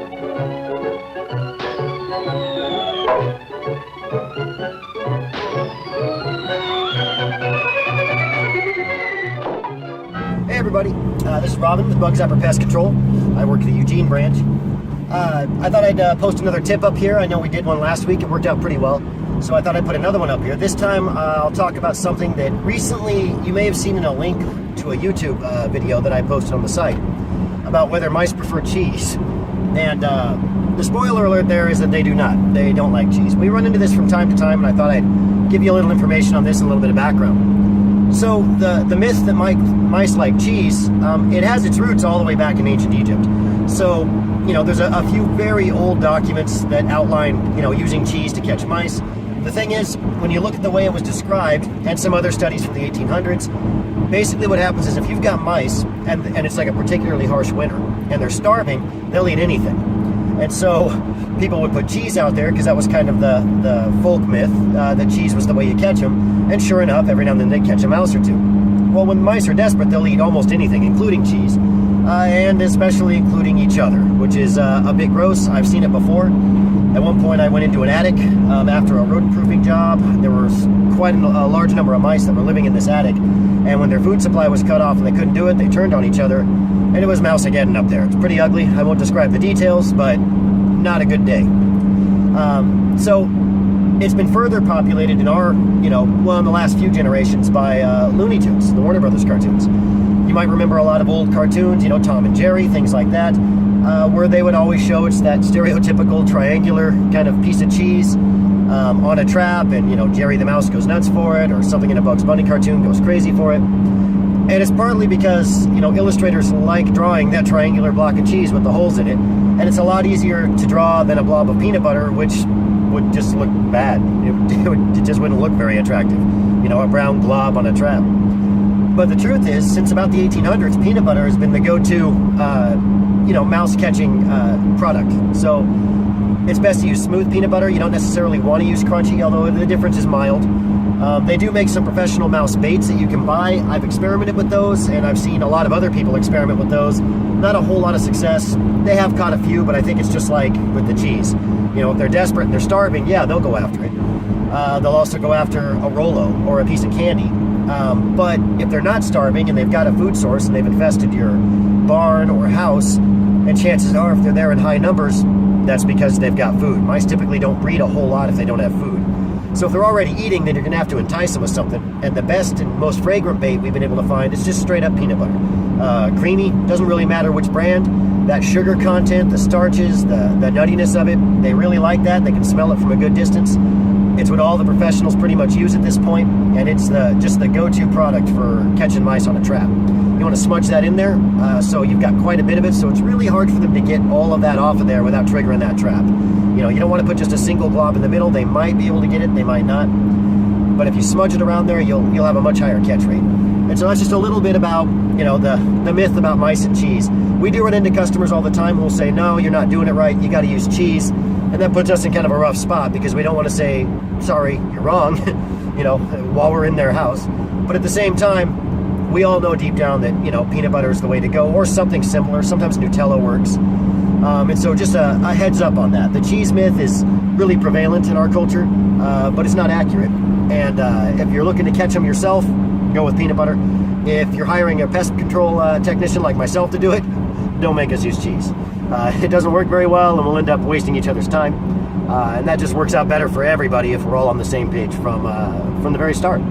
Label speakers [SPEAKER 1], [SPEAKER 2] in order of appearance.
[SPEAKER 1] Hey everybody, this is Robin with Zapper Pest Control. I work at the Eugene branch. I thought I'd post another tip up here. I know we did one last week. It worked out pretty well. So I thought I'd put another one up here. This time I'll talk about something that recently you may have seen in a link to a YouTube video that I posted on the site about whether mice prefer cheese. And the spoiler alert there is that they do not. They don't like cheese. We run into this from time to time, and I thought I'd give you a little information on this and a little bit of background. So the myth that mice like cheese, it has its roots all the way back in ancient Egypt. So, you know, there's a few very old documents that outline, you know, using cheese to catch mice. The thing is, when you look at the way it was described, and some other studies from the 1800s, basically what happens is if you've got mice, and it's like a particularly harsh winter, and they're starving, they'll eat anything. And so people would put cheese out there because that was kind of the folk myth that cheese was the way you catch them. And sure enough, every now and then they catch a mouse or two. Well, when mice are desperate, they'll eat almost anything, including cheese, and especially including each other, which is a bit gross. I've seen it before. At one point, I went into an attic after a rodent proofing job. There was quite a large number of mice that were living in this attic, and when their food supply was cut off and they couldn't do it, they turned on each other, and it was Mouseageddon up there. It's pretty ugly. I won't describe the details, but not a good day. So it's been further populated in our, in the last few generations by Looney Tunes, the Warner Brothers cartoons. You might remember a lot of old cartoons, Tom and Jerry, things like that, where they would always show it's that stereotypical triangular kind of piece of cheese on a trap, and, Jerry the mouse goes nuts for it, or something in a Bugs Bunny cartoon goes crazy for it. And it's partly because, illustrators like drawing that triangular block of cheese with the holes in it, and it's a lot easier to draw than a blob of peanut butter, which would just look bad. It just wouldn't look very attractive, a brown glob on a trap. But the truth is, since about the 1800s, peanut butter has been the go-to, mouse catching product. So it's best to use smooth peanut butter. You don't necessarily want to use crunchy, although the difference is mild. They do make some professional mouse baits that you can buy. I've experimented with those, and I've seen a lot of other people experiment with those. Not a whole lot of success. They have caught a few, but I think it's just like with the cheese. If they're desperate and they're starving, yeah, they'll go after it. They'll also go after a Rolo or a piece of candy. But if they're not starving and they've got a food source and they've infested your barn or house, and chances are if they're there in high numbers, that's because they've got food. Mice typically don't breed a whole lot if they don't have food. So if they're already eating, then you're going to have to entice them with something. And the best and most fragrant bait we've been able to find is just straight up peanut butter. Creamy, doesn't really matter which brand. That sugar content, the starches, the nuttiness of it, they really like that. They can smell it from a good distance. It's what all the professionals pretty much use at this point, and it's just the go-to product for catching mice on a trap. You want to smudge that in there, so you've got quite a bit of it, so it's really hard for them to get all of that off of there without triggering that trap. You don't want to put just a single glob in the middle. They might be able to get it, they might not. But if you smudge it around there, you'll have a much higher catch rate. And so that's just a little bit about, the myth about mice and cheese. We do run into customers all the time who will say, no, you're not doing it right, you got to use cheese. And that puts us in kind of a rough spot because we don't want to say, sorry, you're wrong, while we're in their house. But at the same time, we all know deep down that, peanut butter is the way to go, or something similar. Sometimes Nutella works. And so just a heads up on that. The cheese myth is really prevalent in our culture, but it's not accurate. And if you're looking to catch them yourself, go with peanut butter. If you're hiring a pest control technician like myself to do it, don't make us use cheese. It doesn't work very well, and we'll end up wasting each other's time. And that just works out better for everybody if we're all on the same page from the very start.